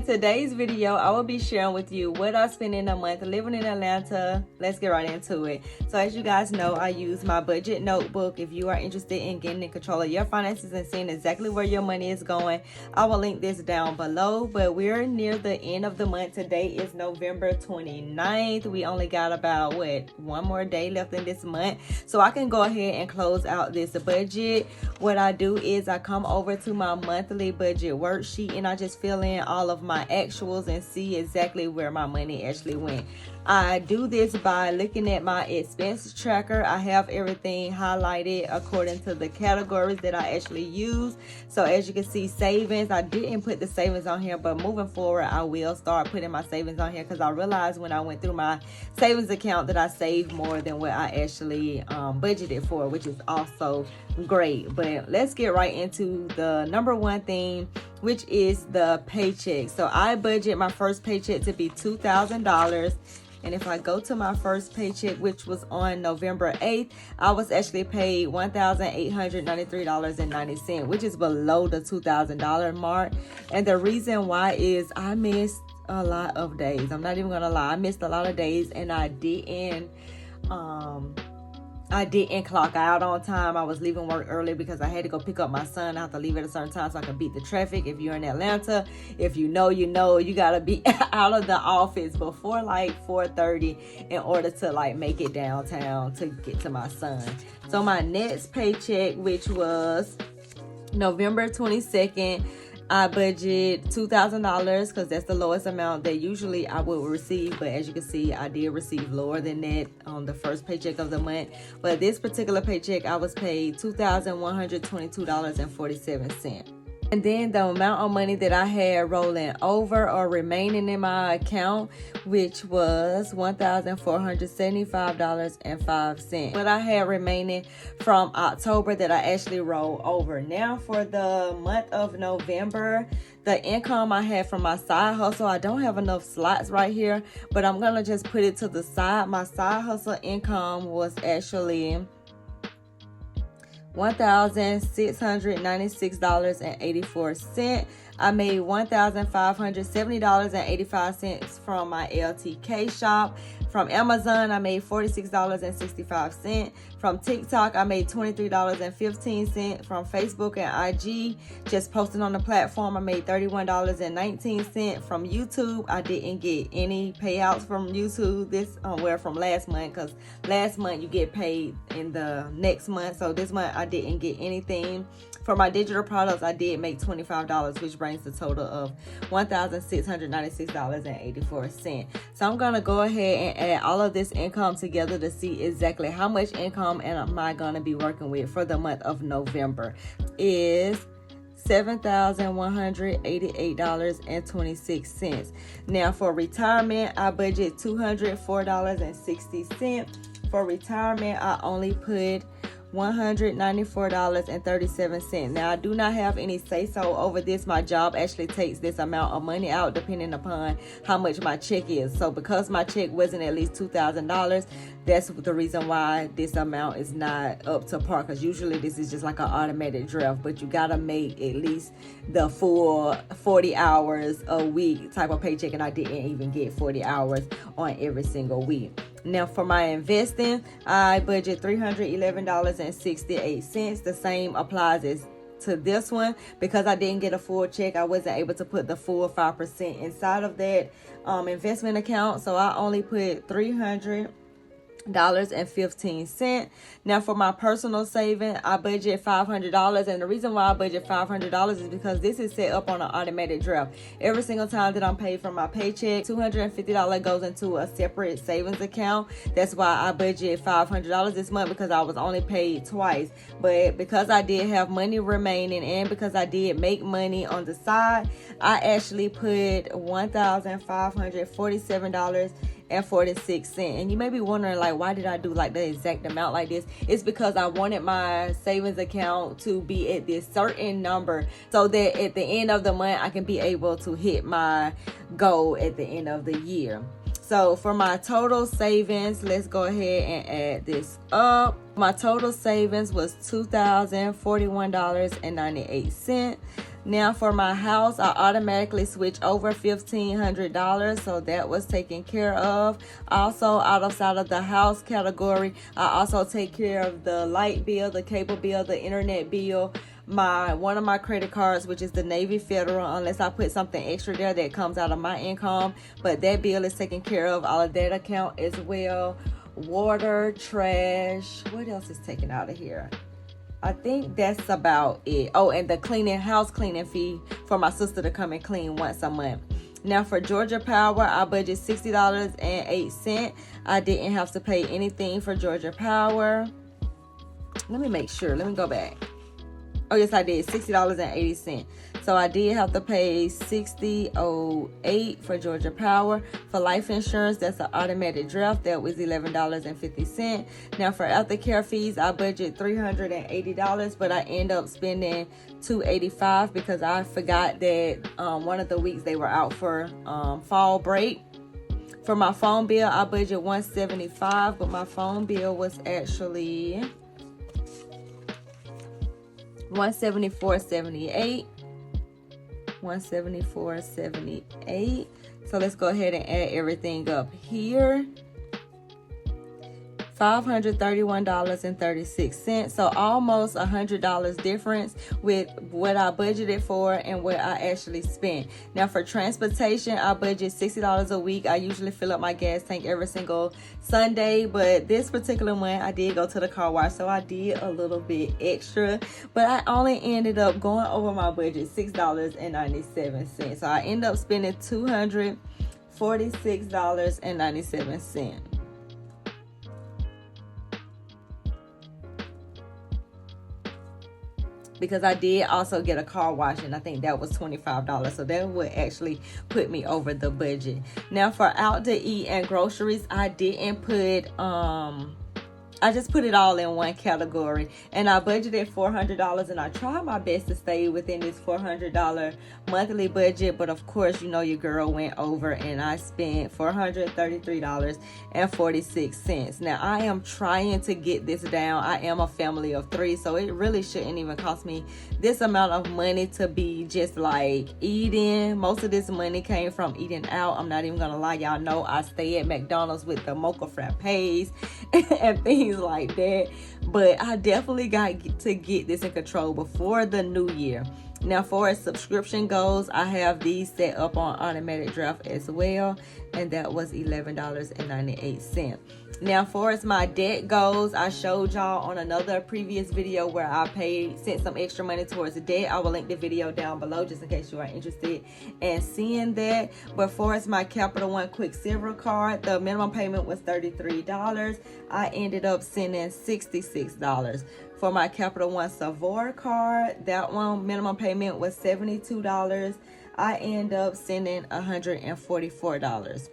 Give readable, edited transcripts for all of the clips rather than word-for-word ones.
in today's video, I will be sharing with you what I spend in a month living in Atlanta. Let's get right into it. So as you guys know, I use my budget notebook. If you are interested in getting in control of your finances and seeing exactly where your money is going, I will link this down below. But we're near the end of the month. Today is November 29th. We only got about, one more day left in this month. So I can go ahead and close out this budget. What I do is I come over to my monthly budget worksheet and I just fill in all of my actuals and see exactly where my money actually went. I do this by looking at my expense tracker. I have everything highlighted according to the categories that I actually use. So as you can see, savings, I didn't put the savings on here, but moving forward, I will start putting my savings on here because I realized when I went through my savings account that I saved more than what I actually budgeted for, which is also great. But let's get right into the number one thing, which is the paycheck. So I budget my first paycheck to be $2,000. And if I go to my first paycheck, which was on November 8th, I was actually paid $1,893.90, which is below the $2,000 mark. And the reason why is I missed a lot of days. I'm not even gonna lie. I missed a lot of days and I didn't clock out on time. I was leaving work early because I had to go pick up my son. I have to leave at a certain time so I can beat the traffic. If you're in Atlanta, if you know, you gotta be out of the office before like 4:30 in order to make it downtown to get to my son. So my next paycheck, which was November 22nd, I budget $2,000 because that's the lowest amount that usually I would receive. But as you can see, I did receive lower than that on the first paycheck of the month. But this particular paycheck, I was paid $2,122.47. And then the amount of money that I had rolling over or remaining in my account, which was $1,475.05. What I had remaining from October that I actually rolled over. Now for the month of November, the income I had from my side hustle, I don't have enough slots right here, but I'm going to just put it to the side. My side hustle income was actually $1,696.84. I made $1,570.85 from my LTK shop. From Amazon, I made $46.65. From TikTok, I made $23.15. From Facebook and IG, just posting on the platform, I made $31.19. From YouTube, I didn't get any payouts from YouTube from last month, because last month you get paid in the next month. So this month I didn't get anything. For my digital products, I did make $25, which brings the total of $1,696.84. So I'm going to go ahead and add all of this income together to see exactly how much income am I going to be working with for the month of November. Is $7,188.26. Now for retirement, I budget $204.60. For retirement, I only put $194.37. Now I do not have any say so over this. My job actually takes this amount of money out depending upon how much my check is. So because my check wasn't at least $2,000, that's the reason why this amount is not up to par, because usually this is just like an automatic draft, but you gotta make at least the full 40 hours a week type of paycheck, and I didn't even get 40 hours on every single week. Now for my investing, I budget $311.68. The same applies to this one. Because I didn't get a full check, I wasn't able to put the full 5% inside of that investment account. So I only put $300.15. Now for my personal saving, I budget $500, and the reason why I budget $500 is because this is set up on an automatic draft. Every single time that I'm paid from my paycheck, $250 goes into a separate savings account. That's why I budget $500 this month, because I was only paid twice. But because I did have money remaining and because I did make money on the side, I actually put $1,547.46. And you may be wondering, why did I do the exact amount like this? It's because I wanted my savings account to be at this certain number so that at the end of the month I can be able to hit my goal at the end of the year. So for my total savings, let's go ahead and add this up. My total savings was $2,041.98. Now for my house, I automatically switch over $1,500, so that was taken care of. Also, outside of the house category, I also take care of the light bill, the cable bill, the internet bill, one of my credit cards, which is the Navy Federal, unless I put something extra there that comes out of my income, but that bill is taken care of, all of that account as well. Water, trash, what else is taken out of here? I think that's about it. Oh, and the house cleaning fee for my sister to come and clean once a month. Now for Georgia Power, I budget $60.08. I didn't have to pay anything for Georgia Power. Let me make sure. Let me go back. Oh, yes, I did. $60.80. So I did have to pay $60.08 for Georgia Power. For life insurance, that's an automatic draft. That was $11.50. Now for aftercare fees, I budget $380, but I end up spending $285 because I forgot that one of the weeks they were out for fall break. For my phone bill, I budget $175, but my phone bill was actually $174.78. $174.78. So let's go ahead and add everything up here. $531.36. So almost $100 difference with what I budgeted for and what I actually spent. Now for transportation, I budget $60 a week. I usually fill up my gas tank every single Sunday, but this particular one I did go to the car wash, so I did a little bit extra, but I only ended up going over my budget $6.97. So I ended up spending $246.97. Because I did also get a car wash, and I think that was $25. So that would actually put me over the budget. Now for out to eat and groceries, I didn't put I just put it all in one category, and I budgeted $400, and I tried my best to stay within this $400 monthly budget, but of course, you know, your girl went over and I spent $433.46. Now I am trying to get this down. I am a family of 3, so it really shouldn't even cost me this amount of money to be just like eating. Most of this money came from eating out. I'm not even gonna lie, y'all know I stay at McDonald's with the mocha frappes and things like that, but I definitely got to get this in control before the new year. Now for as subscription goes, I have these set up on automatic draft as well, and that was $11.98. Now for as my debt goes, I showed y'all on another previous video where I sent some extra money towards the debt. I will link the video down below just in case you are interested in seeing that. But for as my Capital One Quicksilver card, the minimum payment was $33. I ended up sending $66. For my Capital One Savor card, that one minimum payment was $72. I end up sending $144.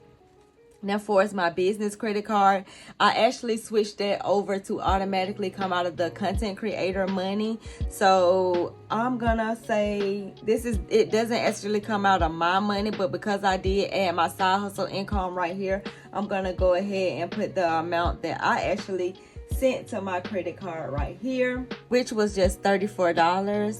Now for as my business credit card, I actually switched that over to automatically come out of the content creator money. So I'm gonna say it doesn't actually come out of my money, but because I did add my side hustle income right here, I'm gonna go ahead and put the amount that I actually sent to my credit card right here, which was just $34.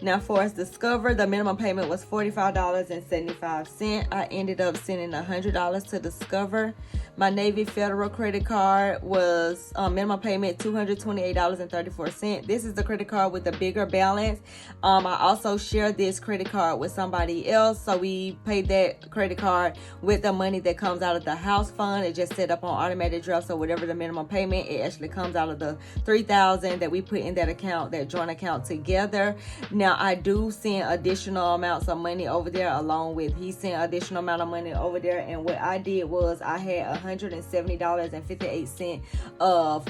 Now for us Discover, the minimum payment was $45.75. I ended up sending $100 to Discover. My Navy Federal credit card was minimum payment $228.34. This is the credit card with the bigger balance. I also share this credit card with somebody else, so we paid that credit card with the money that comes out of the house fund. It just set up on automatic draft, so whatever the minimum payment, it actually comes out of the $3,000 that we put in that account, that joint account together. Now I do send additional amounts of money over there, along with he sent additional amount of money over there. And what I did was I had $170.58 of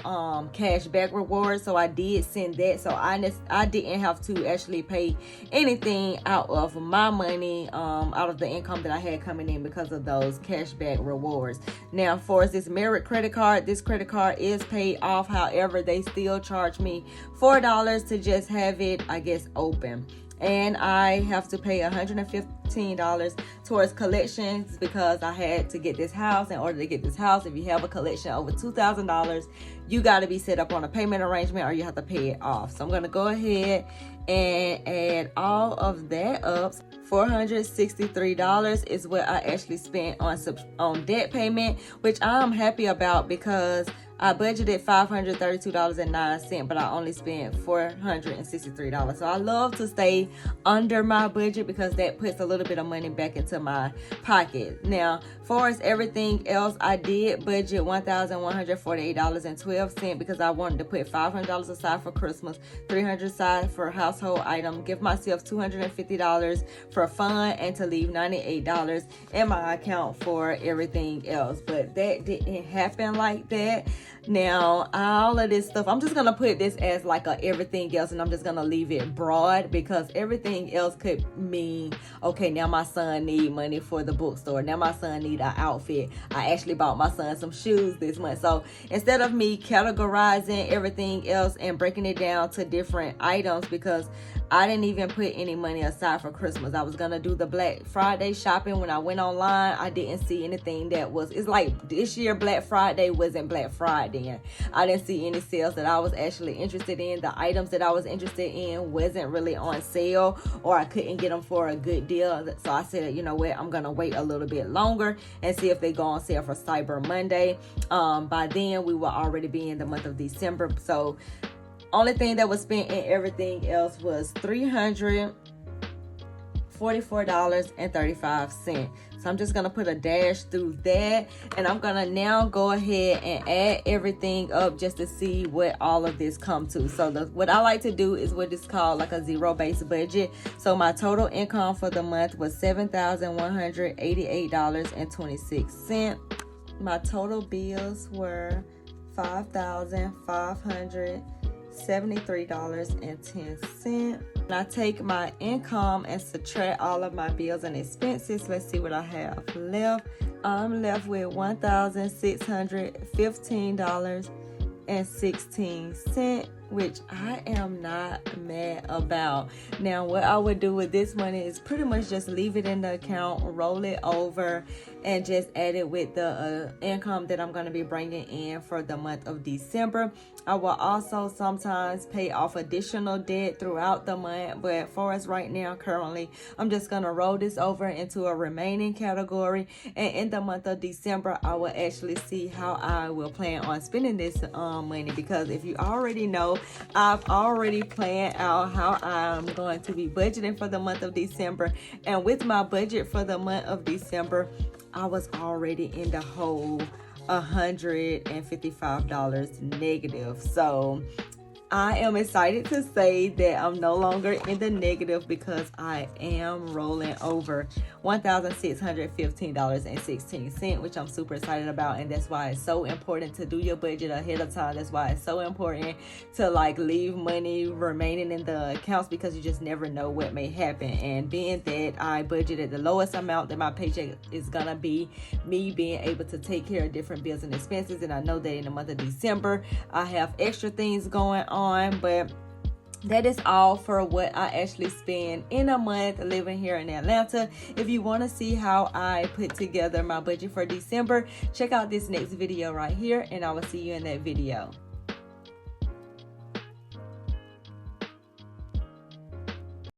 cash back rewards, so I did send that. So I didn't have to actually pay anything out of my money, out of the income that I had coming in, because of those cash back rewards. Now for this Merit credit card, this credit card is paid off. However, they still charge me $4 to just have it, I guess, open. and I have to pay $115 towards collections because I had to get this house. In order to get this house, if you have a collection over $2,000, you got to be set up on a payment arrangement or you have to pay it off. So I'm going to go ahead and add all of that up. $463 is what I actually spent on debt payment, which I'm happy about because I budgeted $532.09, but I only spent $463. So I love to stay under my budget because that puts a little bit of money back into my pocket. Now, far as everything else, I did budget $1,148.12 because I wanted to put $500 aside for Christmas, $300 aside for household item, give myself $250 for fun, and to leave $98 in my account for everything else. But that didn't happen like that. Now, all of this stuff, I'm just going to put this as like a everything else, and I'm just going to leave it broad because everything else could mean, okay, now my son need money for the bookstore. Now my son need an outfit. I actually bought my son some shoes this month. So instead of me categorizing everything else and breaking it down to different items, because I didn't even put any money aside for Christmas. I was going to do the Black Friday shopping. When I went online, I didn't see anything that was, it's like this year Black Friday wasn't Black Friday. I didn't see any sales that I was actually interested in. The items that I was interested in wasn't really on sale, or I couldn't get them for a good deal. So I said, you know what, I'm going to wait a little bit longer and see if they go on sale for Cyber Monday. By then, we will already be in the month of December. So only thing that was spent in everything else was $344.35. So I'm just going to put a dash through that. And I'm going to now go ahead and add everything up just to see what all of this come to. So what I like to do is what is called like a zero-based budget. So my total income for the month was $7,188.26. My total bills were $5,573.10. And I take my income and subtract all of my bills and expenses. Let's see what I have left. I'm left with $1,615.16, which I am not mad about. Now, what I would do with this money is pretty much just leave it in the account, roll it over, and just add it with the income that I'm going to be bringing in for the month of December. I will also sometimes pay off additional debt throughout the month, but for us right now, currently, I'm just going to roll this over into a remaining category. And in the month of December, I will actually see how I will plan on spending this money, because if you already know, I've already planned out how I'm going to be budgeting for the month of December. And with my budget for the month of December, I was already in the hole $155 negative. So I am excited to say that I'm no longer in the negative because I am rolling over $1,615.16, which I'm super excited about. And that's why it's so important to do your budget ahead of time. That's why it's so important to like leave money remaining in the accounts, because you just never know what may happen. And being that I budgeted the lowest amount that my paycheck is gonna be, me being able to take care of different bills and expenses, and I know that in the month of December I have extra things going on. But that is all for what I actually spend in a month living here in Atlanta. If you want to see how I put together my budget for December, check out this next video right here, and I will see you in that video.